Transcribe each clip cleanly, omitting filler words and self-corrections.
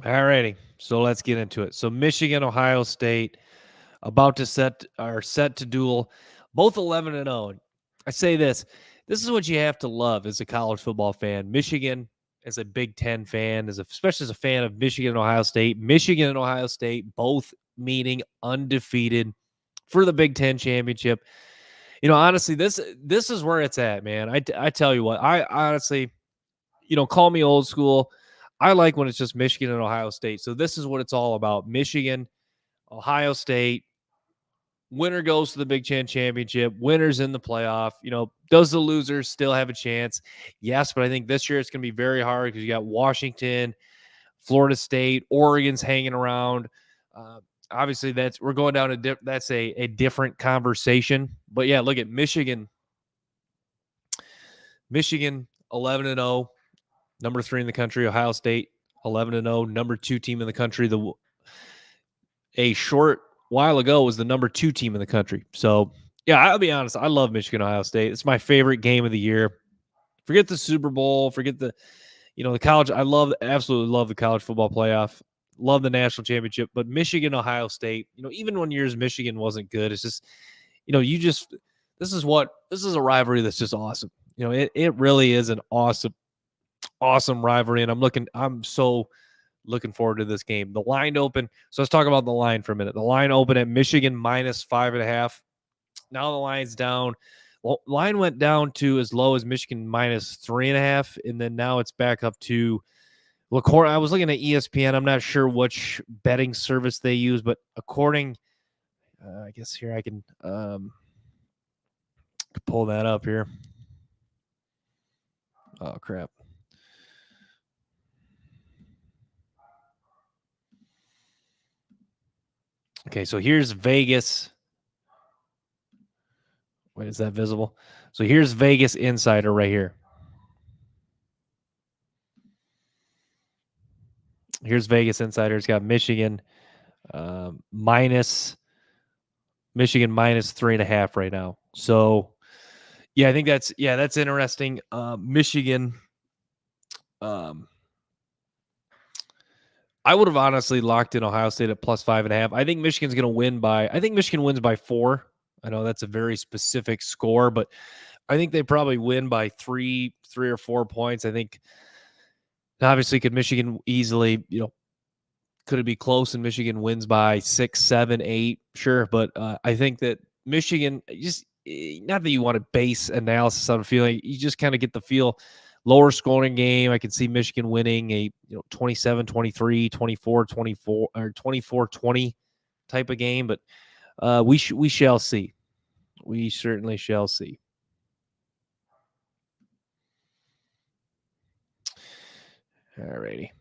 All righty. So let's get into it. So Michigan, Ohio State about to set to duel, both 11-0. I say this. This is what you have to love as a college football fan. Michigan as a Big 10 fan, especially as a fan of Michigan and Ohio State. Michigan and Ohio State both meaning undefeated for the Big 10 championship. Honestly, this is where it's at, man. I tell you what, I honestly, call me old school. I like when it's just Michigan and Ohio State. So this is what it's all about. Michigan, Ohio State, winner goes to the Big Ten championship, winners in the playoff. Does the losers still have a chance? Yes, but I think this year it's going to be very hard because you got Washington, Florida State, Oregon's hanging around. Uh, Obviously, we're going down that's a different conversation. But yeah, look at Michigan. Michigan 11-0, number 3 in the country. Ohio State 11-0, number 2 team in the country. A short while ago was the number 2 team in the country. So yeah, I'll be honest. I love Michigan, Ohio State. It's my favorite game of the year. Forget the Super Bowl. Forget the college. Absolutely love the college football playoff. Love the national championship. But Michigan, Ohio State, even when years Michigan wasn't good, it's just, this is a rivalry that's just awesome. It really is an awesome, awesome rivalry. And I'm so looking forward to this game. The line open. So let's talk about the line for a minute. The line open at Michigan -5.5. Now the line's down. Well, line went down to as low as Michigan -3.5, and then now it's back up to LaCour. I was looking at ESPN. I'm not sure which betting service they use, but according, I guess here I can pull that up here. Oh crap. Okay, so here's Vegas. Wait, is that visible? So here's Vegas Insider right here. Here's Vegas Insider. It's got Michigan Michigan -3.5 right now. So yeah, I think that's interesting. Michigan. I would have honestly locked in Ohio State at +5.5. I think Michigan's going to win by. I think Michigan wins by 4. I know that's a very specific score, but I think they probably win by 3 or 4 points. I think obviously could Michigan easily, could it be close and Michigan wins by 6, 7, 8? Sure, but I think that Michigan just not that you want to base analysis on a feeling, you just kind of get the feel. Lower scoring game. I can see Michigan winning a 27-23, 24-24, or 24-20 type of game, but we shall see. We certainly shall see. All righty.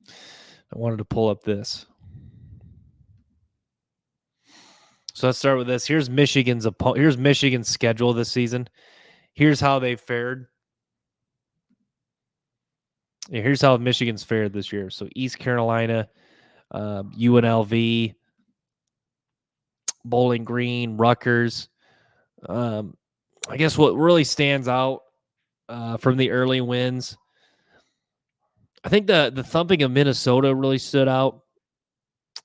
I wanted to pull up this. So let's start with this. Here's Michigan's schedule this season. Here's how they fared. Yeah, here's how Michigan's fared this year. So East Carolina, UNLV, Bowling Green, Rutgers. I guess what really stands out from the early wins, I think the thumping of Minnesota really stood out.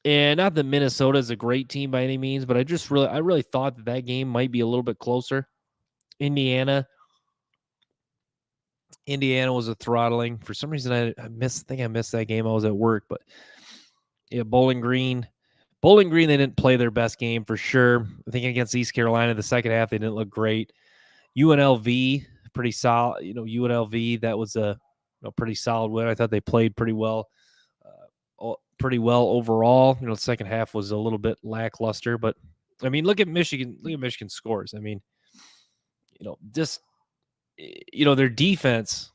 And not that Minnesota is a great team by any means, but I really thought that game might be a little bit closer. Indiana was a throttling. For some reason, I missed that game. I was at work, but yeah, Bowling Green, they didn't play their best game for sure. I think against East Carolina, the second half, they didn't look great. UNLV, pretty solid. UNLV, that was a pretty solid win. I thought they played pretty well overall. The second half was a little bit lackluster, but I mean, look at Michigan. Look at Michigan's scores. I mean, their defense.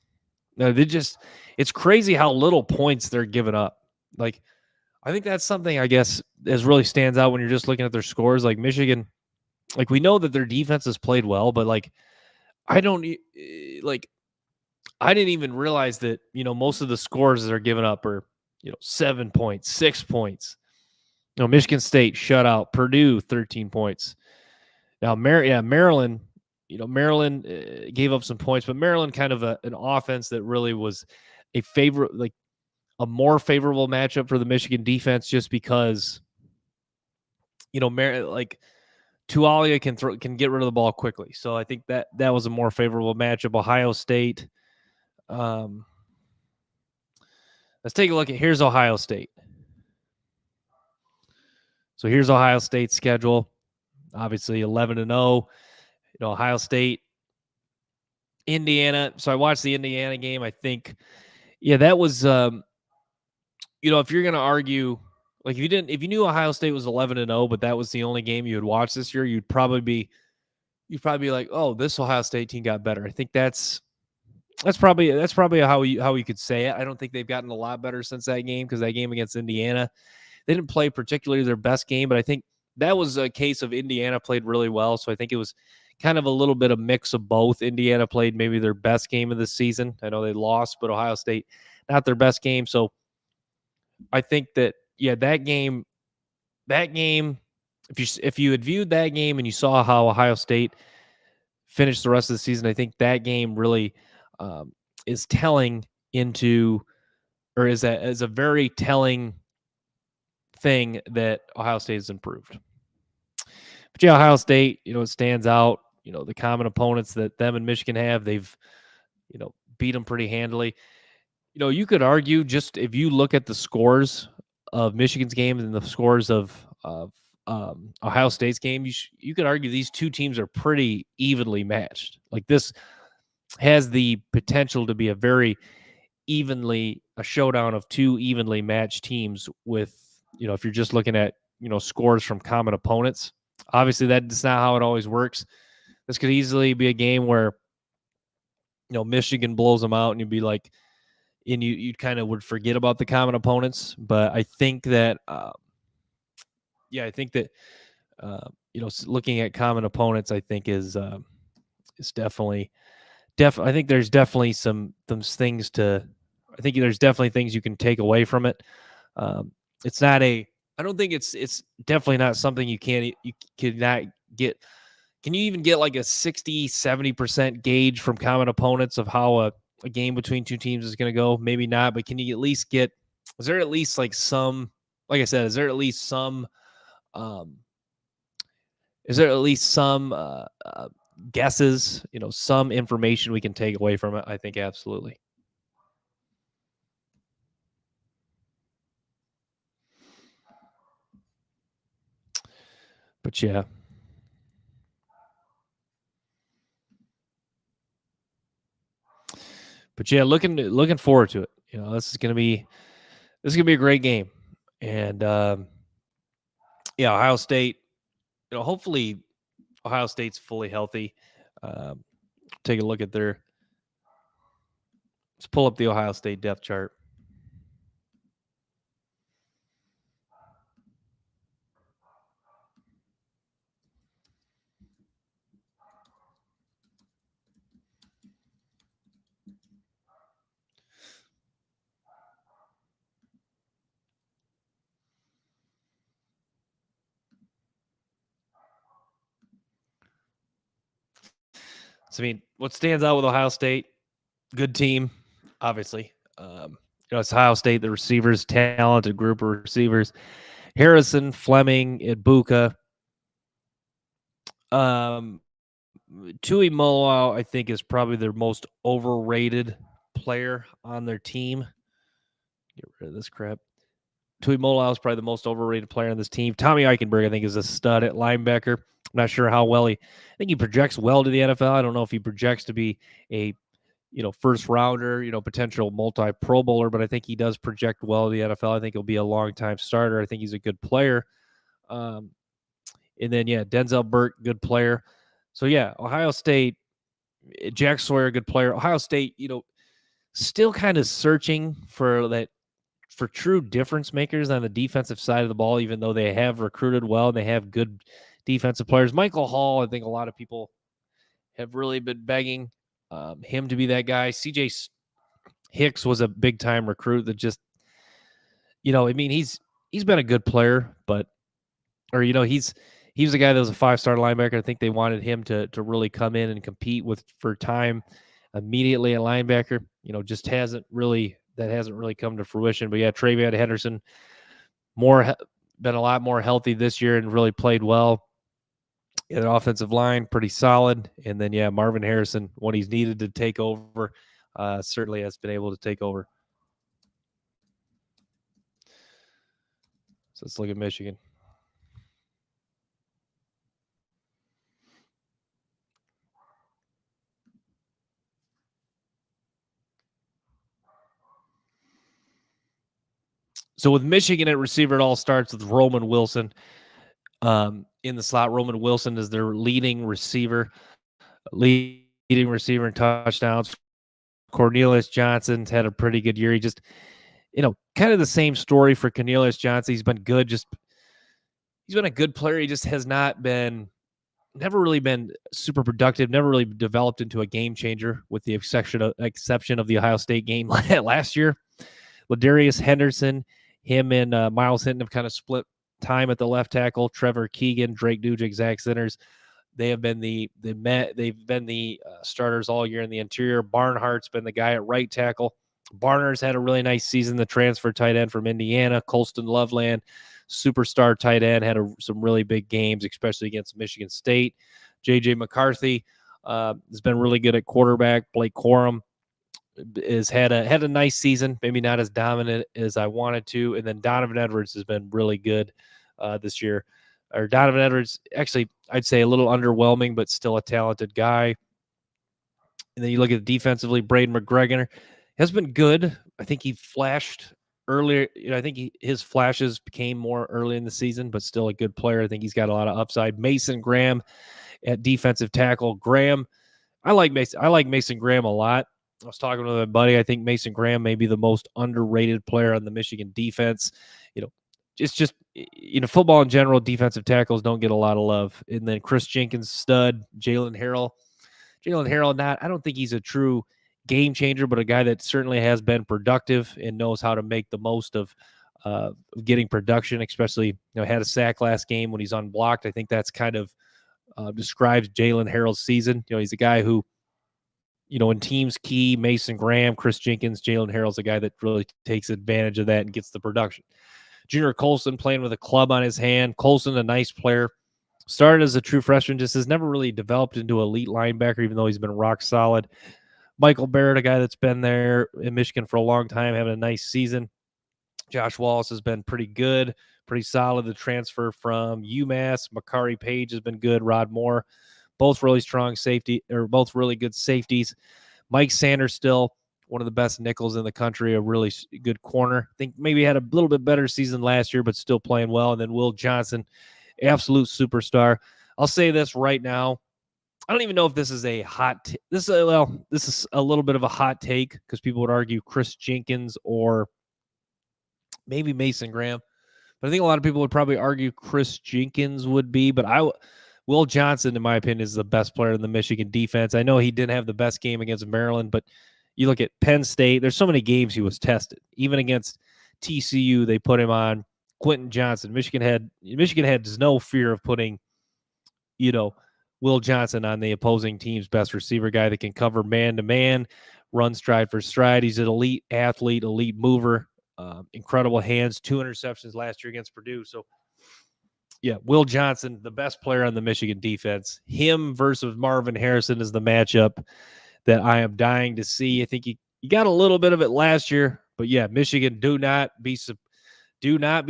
It's crazy how little points they're giving up. Like, I think that's something I guess as really stands out when you're just looking at their scores. Like Michigan, like we know that their defense has played well, but like I didn't even realize that most of the scores they're giving up are 7 points, 6 points. Michigan State shutout, Purdue 13 points. Now Maryland, Maryland gave up some points, but Maryland kind of an offense that really was a more favorable matchup for the Michigan defense, just because Tualia can get rid of the ball quickly. So I think that was a more favorable matchup. Ohio State. Let's take a look at here's Ohio State. So here's Ohio State's schedule. Obviously 11-0. Ohio State, Indiana. So I watched the Indiana game. I think, that was if you're going to argue, like if you knew Ohio State was 11-0, but that was the only game you would watch this year, you'd probably be like, oh, this Ohio State team got better. I think that's probably how you could say it. I don't think they've gotten a lot better since that game, because that game against Indiana, they didn't play particularly their best game, but I think that was a case of Indiana played really well. So I think it was kind of a little bit of mix of both. Indiana played maybe their best game of the season. I know they lost, but Ohio State, not their best game. So I think that, that game, if you had viewed that game and you saw how Ohio State finished the rest of the season, I think that game really is telling is a very telling thing that Ohio State has improved. But Ohio State, it stands out. The common opponents that them and Michigan have, they've, beat them pretty handily. You could argue, just if you look at the scores of Michigan's game and the scores of Ohio State's game, you could argue these two teams are pretty evenly matched. Like, this has the potential to be a showdown of two evenly matched teams with, if you're just looking at, scores from common opponents. Obviously, that's not how it always works. This could easily be a game where, Michigan blows them out and you'd be like, and you kind of would forget about the common opponents. But I think that, looking at common opponents, I think is definitely. I think there's definitely things there's definitely things you can take away from it. It's not I don't think it's definitely not something you cannot get. Can you even get like a 60-70% gauge from common opponents of how a game between two teams is going to go? Maybe not, but can you at least is there at least some guesses, some information we can take away from it? I think absolutely. But looking forward to it. This is gonna be a great game, and Ohio State. Hopefully Ohio State's fully healthy. Take a look at let's pull up the Ohio State depth chart. So, what stands out with Ohio State? Good team, obviously. It's Ohio State, the receivers, talented group of receivers. Harrison, Fleming, Ibuka. Tuimoloau, I think, is probably their most overrated player on their team. Get rid of this crap. Tuimoloau is probably the most overrated player on this team. Tommy Eichenberg, I think, is a stud at linebacker. I'm not sure how well I think he projects well to the NFL. I don't know if he projects to be a, first rounder, potential multi-Pro Bowler, but I think he does project well to the NFL. I think he'll be a long-time starter. I think he's a good player. And then, Denzel Burke, good player. So, Ohio State, Jack Sawyer, good player. Ohio State, still kind of searching for true difference makers on the defensive side of the ball, even though they have recruited well and they have good defensive players. Michael Hall, I think a lot of people have really been begging him to be that guy. CJ Hicks was a big-time recruit that just, he's been a good player, but he's he was a guy that was a 5-star linebacker. I think they wanted him to really come in and compete for time immediately at linebacker. Just hasn't really come to fruition. But yeah, Travion Henderson been a lot more healthy this year and really played well. Yeah, the offensive line pretty solid, and then Marvin Harrison, when he's needed to take over, certainly has been able to take over. So let's look at Michigan. So with Michigan at receiver, it all starts with Roman Wilson. In the slot, Roman Wilson is their leading receiver in touchdowns. Cornelius Johnson's had a pretty good year. He just, kind of the same story for Cornelius Johnson. He's been good. He's been a good player. He just has never really been super productive, never really developed into a game changer, with the exception of the Ohio State game last year. Ladarius Henderson, him and Miles Hinton have kind of split time at the left tackle. Trevor Keegan, Drake Dujic, Zach Sinners, they have been the starters all year in the interior. Barnhart's been the guy at right tackle. Barner's had a really nice season, the transfer tight end from Indiana. Colston Loveland, superstar tight end, had some really big games, especially against Michigan State. J.J. McCarthy has been really good at quarterback. Blake Corum has had a nice season, maybe not as dominant as I wanted to. And then Donovan Edwards has been really good this year. Or Donovan Edwards, actually, I'd say a little underwhelming, but still a talented guy. And then you look at defensively, Braden McGregor has been good. I think he flashed earlier. I think his flashes became more early in the season, but still a good player. I think he's got a lot of upside. Mason Graham at defensive tackle. I like Mason Graham a lot. I was talking with my buddy. I think Mason Graham may be the most underrated player on the Michigan defense. It's just, football in general, defensive tackles don't get a lot of love. And then Chris Jenkins, stud. Jalen Harrell, I don't think he's a true game changer, but a guy that certainly has been productive and knows how to make the most of getting production, especially, had a sack last game when he's unblocked. I think that's kind of describes Jalen Harrell's season. He's a guy who, when teams key, Mason Graham, Chris Jenkins, Jalen Harrell's a guy that really takes advantage of that and gets the production. Junior Colson playing with a club on his hand. Colson, a nice player. Started as a true freshman, just has never really developed into elite linebacker, even though he's been rock solid. Michael Barrett, a guy that's been there in Michigan for a long time, having a nice season. Josh Wallace has been pretty good, pretty solid. The transfer from UMass. Makari Page has been good. Rod Moore, both really strong safety, or both really good safeties. Mike Sanders still one of the best nickels in the country, a really good corner. I think maybe had a little bit better season last year, but still playing well. And then Will Johnson, absolute superstar. I'll say this right now. I don't even know if this is a hot this is a little bit of a hot take, because people would argue Chris Jenkins or maybe Mason Graham. But I think a lot of people would probably argue Chris Jenkins would be. But Will Johnson, in my opinion, is the best player in the Michigan defense. I know he didn't have the best game against Maryland, but you look at Penn State, there's so many games he was tested. Even against TCU, they put him on. Quentin Johnson. Michigan had no fear of putting, Will Johnson on the opposing team's best receiver, guy that can cover man-to-man, run stride for stride. He's an elite athlete, elite mover, incredible hands, 2 interceptions last year against Purdue. So, yeah, Will Johnson, the best player on the Michigan defense. Him versus Marvin Harrison is the matchup that I am dying to see. I think you got a little bit of it last year, but yeah, Michigan, do not be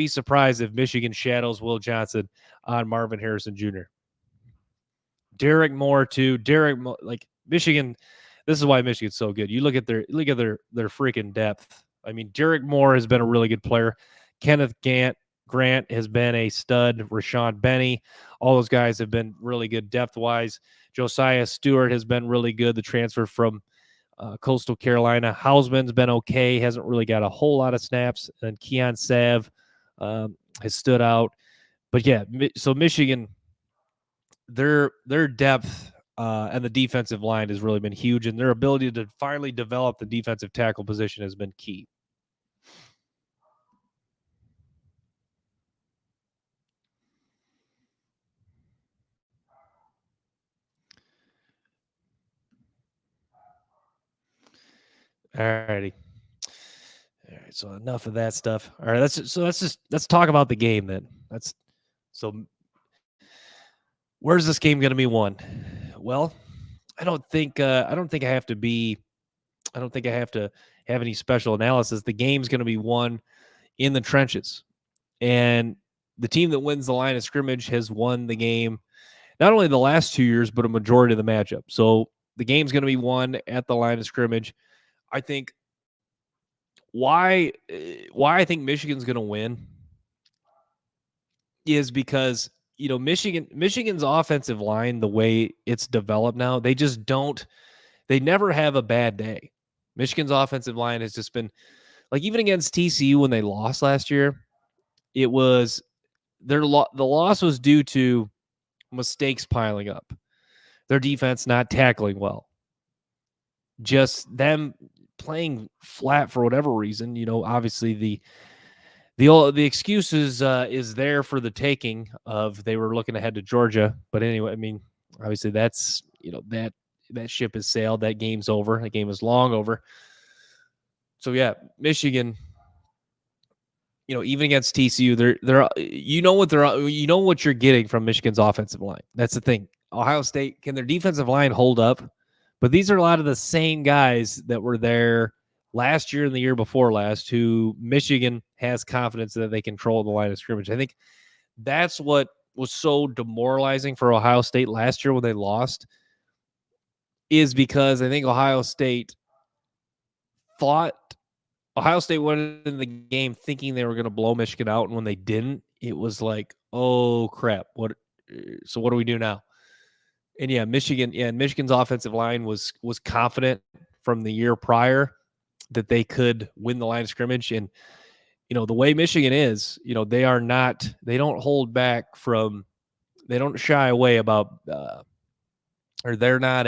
surprised if Michigan shadows Will Johnson on Marvin Harrison Jr. Derek Moore too. Like Michigan, this is why Michigan's so good. You look at their freaking depth. I mean, Derek Moore has been a really good player. Kenneth Grant has been a stud. Rashawn Benny, all those guys have been really good depth-wise. Josiah Stewart has been really good, the transfer from Coastal Carolina. Hausman's been okay, hasn't really got a whole lot of snaps. And Keon Sav has stood out. But yeah, so Michigan, their depth and the defensive line has really been huge, and their ability to finally develop the defensive tackle position has been key. All righty. All right. So enough of that stuff. All right. Let's talk about the game then. So where's this game going to be won? Well, I don't think I don't think I have to be. I don't think I have to have any special analysis. The game's going to be won in the trenches, and the team that wins the line of scrimmage has won the game not only the last 2 years, but a majority of the matchup. So the game's going to be won at the line of scrimmage. I think why I think Michigan's going to win is because Michigan's offensive line, the way it's developed now, they never have a bad day. Michigan's offensive line has just been like, even against TCU when they lost last year, it was the loss was due to mistakes piling up, their defense not tackling well, just them playing flat for whatever reason. Obviously the excuse is there for the taking of they were looking ahead to Georgia. But anyway, I mean, obviously that's that ship has sailed. That game's over. That game is long over. So yeah, Michigan, even against TCU, they're what you're getting from Michigan's offensive line. That's the thing. Ohio State, can their defensive line hold up? But these are a lot of the same guys that were there last year and the year before last, who Michigan has confidence that they control the line of scrimmage. I think that's what was so demoralizing for Ohio State last year when they lost, is because I think Ohio State went in the game thinking they were going to blow Michigan out, and when they didn't, it was like, oh crap, so what do we do now? And yeah, Michigan's offensive line was confident from the year prior that they could win the line of scrimmage. And the way Michigan is, they don't hold back they don't shy away about or they're not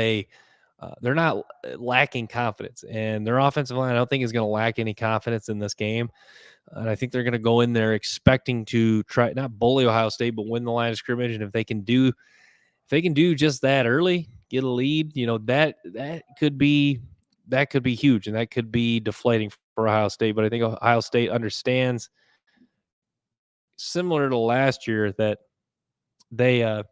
lacking confidence, and their offensive line I don't think is going to lack any confidence in this game. And I think they're going to go in there expecting to try not bully Ohio State, but win the line of scrimmage. And if they can do just that early, get a lead, that could be huge, and that could be deflating for Ohio State. But I think Ohio State understands, similar to last year, that they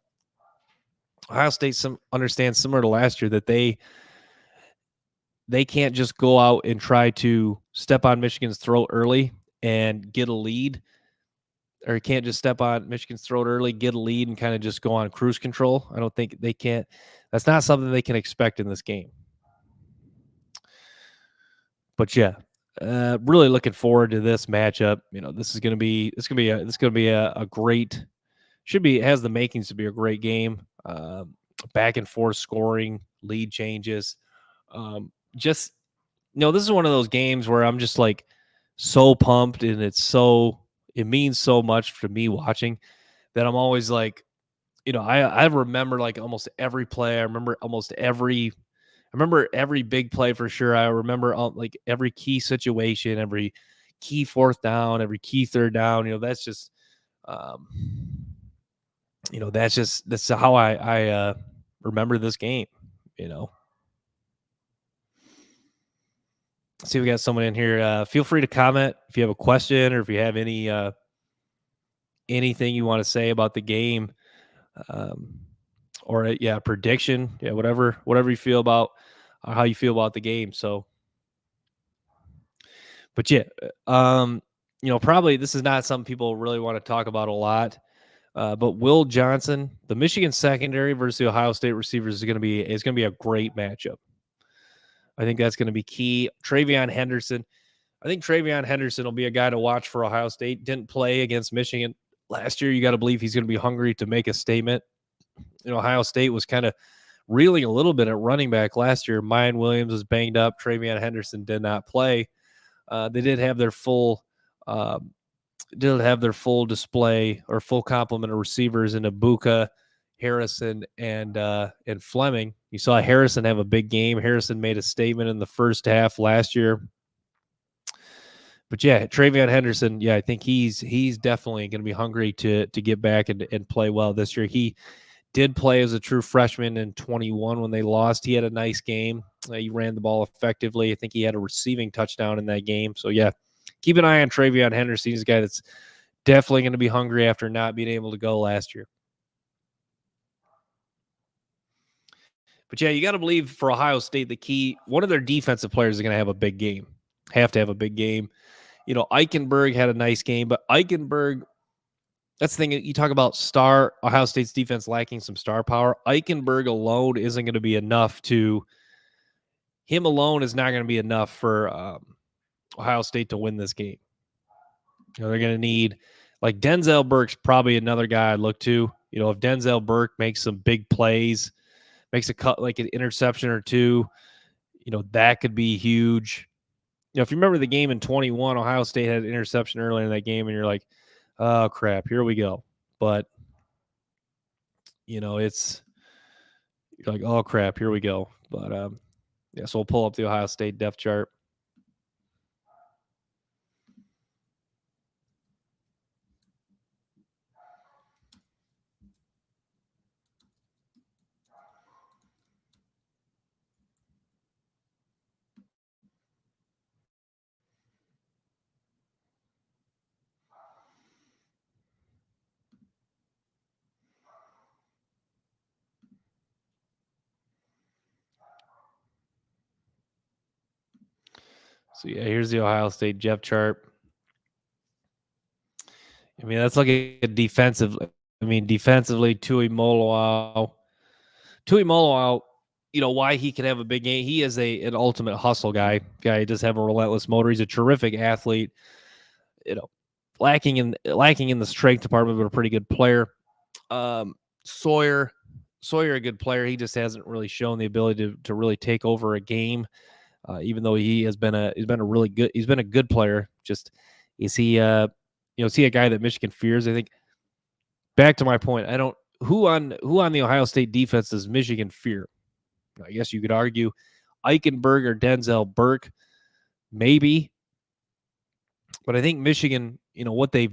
can't just go out and try to step on Michigan's throat early and get a lead, or can't just step on Michigan's throat early, get a lead, and kind of just go on cruise control. I don't think they can. That's not something they can expect in this game. But yeah, really looking forward to this matchup. This is going to be a great. Has the makings to be a great game. Back and forth scoring, lead changes. This is one of those games where I'm just like so pumped, and it means so much to me watching, that I'm always like, I remember like almost every play. I remember every big play for sure. I remember like every key situation, every key fourth down, every key third down. That's just, that's how I remember this game. See, we got someone in here. Feel free to comment if you have a question, or if you have anything you want to say about the game, or prediction, whatever you feel about, how you feel about the game. So, but probably this is not something people really want to talk about a lot. But Will Johnson, the Michigan secondary versus the Ohio State receivers, is going to be a great matchup. I think that's going to be key. TreVeyon Henderson. I think TreVeyon Henderson will be a guy to watch for Ohio State. Didn't play against Michigan last year. You got to believe he's going to be hungry to make a statement. Ohio State was kind of reeling a little bit at running back last year. Mayan Williams was banged up. TreVeyon Henderson did not play. They did have their full display or full complement of receivers in Ibuka, Harrison, and Fleming. You saw Harrison have a big game. Harrison made a statement in the first half last year. But yeah, TreVeyon Henderson, I think he's definitely going to be hungry to get back and play well this year. He did play as a true freshman in 21 when they lost. He had a nice game. He ran the ball effectively. I think he had a receiving touchdown in that game. So, yeah, keep an eye on TreVeyon Henderson. He's a guy that's definitely going to be hungry after not being able to go last year. But, yeah, you got to believe for Ohio State, the key, one of their defensive players is going to have a big game, have to have a big game. You know, Eichenberg had a nice game, but Eichenberg, that's the thing. You talk about Ohio State's defense lacking some star power. Eichenberg alone isn't going to be enough him alone is not going to be enough for Ohio State to win this game. You know, they're going to need, like, Denzel Burke's probably another guy I'd look to. You know, if Denzel Burke makes some big plays, makes a cut, like an interception or two, you know, that could be huge. You know, if you remember the game in 21, Ohio State had an interception earlier in that game, and you're like, oh, crap, here we go. But, you know, you're like, oh, crap, here we go. But, yeah, so we'll pull up the Ohio State depth chart. So, yeah, here's the Ohio State depth chart. I mean, that's like a defensive. I mean, defensively, Tuimoloau, you know, why he can have a big game. He is an ultimate hustle guy. Guy does have a relentless motor. He's a terrific athlete. You know, lacking in the strength department, but a pretty good player. Sawyer, a good player. He just hasn't really shown the ability to really take over a game. Even though he's been a good player. Just is he is he a guy that Michigan fears? I think, back to my point, who on the Ohio State defense does Michigan fear? I guess you could argue Eichenberg or Denzel Burke, maybe. But I think Michigan, you know, what they're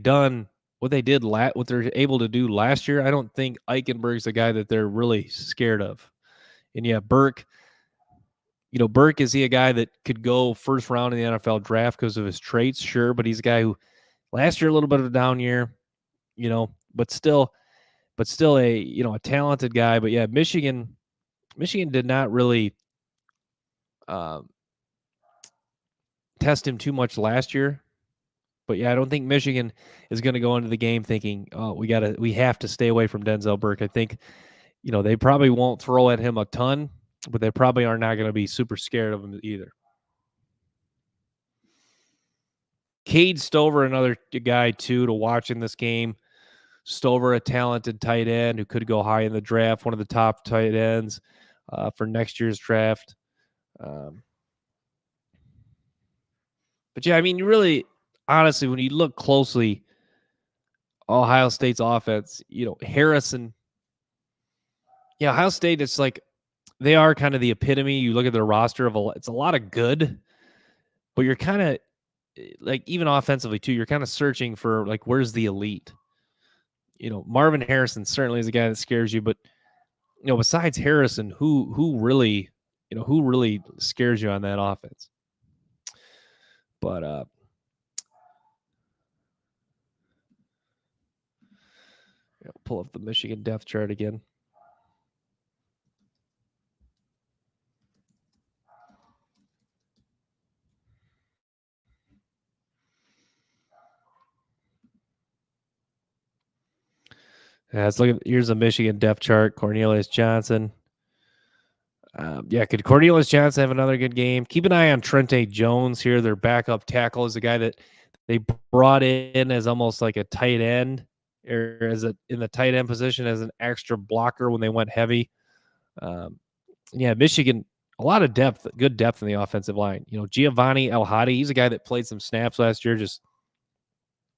able to do last year, I don't think Eichenberg's a guy that they're really scared of. And yeah, Burke, you know, is he a guy that could go first round in the NFL draft because of his traits? Sure, but he's a guy who last year a little bit of a down year, you know, but still a, you know, a talented guy. But yeah, Michigan did not really test him too much last year. But yeah, I don't think Michigan is going to go into the game thinking, oh, we have to stay away from Denzel Burke. I think, you know, they probably won't throw at him a ton, but they probably are not going to be super scared of him either. Cade Stover, another guy too to watch in this game. Stover, a talented tight end who could go high in the draft, one of the top tight ends for next year's draft. But yeah, I mean, you really, honestly, when you look closely, Ohio State's offense, you know, Harrison. Yeah, Ohio State, it's like they are kind of the epitome. You look at their roster it's a lot of good, but you're kind of like, even offensively too, you're kind of searching for, like, where's the elite? You know, Marvin Harrison certainly is a guy that scares you, but, you know, besides Harrison, who really scares you on that offense? But pull up the Michigan depth chart again. Yeah, let's look at, here's a Michigan depth chart. Cornelius Johnson. Could Cornelius Johnson have another good game? Keep an eye on Trente Jones here. Their backup tackle is a guy that they brought in as almost like a tight end, or in the tight end position as an extra blocker when they went heavy. Michigan, a lot of depth, good depth in the offensive line. You know, Giovanni El-Hadi, he's a guy that played some snaps last year, just,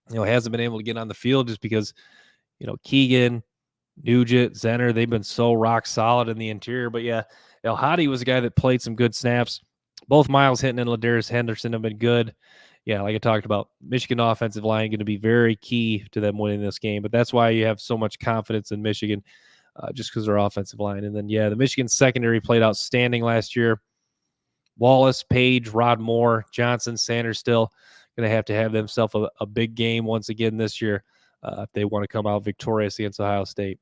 you know, hasn't been able to get on the field just because, you know, Keegan, Nugent, Zenner, they've been so rock solid in the interior. But yeah, El-Hadi was a guy that played some good snaps. Both Myles Hinton and Ladarius Henderson have been good. Yeah, like I talked about, Michigan offensive line going to be very key to them winning this game. But that's why you have so much confidence in Michigan, just because their offensive line. And then, yeah, the Michigan secondary played outstanding last year. Wallace, Page, Rod Moore, Johnson, Sanders still going to have themselves a big game once again this year if they want to come out victorious against Ohio State.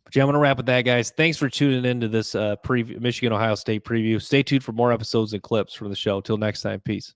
But yeah, I'm going to wrap with that, guys. Thanks for tuning into this Michigan-Ohio State preview. Stay tuned for more episodes and clips from the show. Till next time, peace.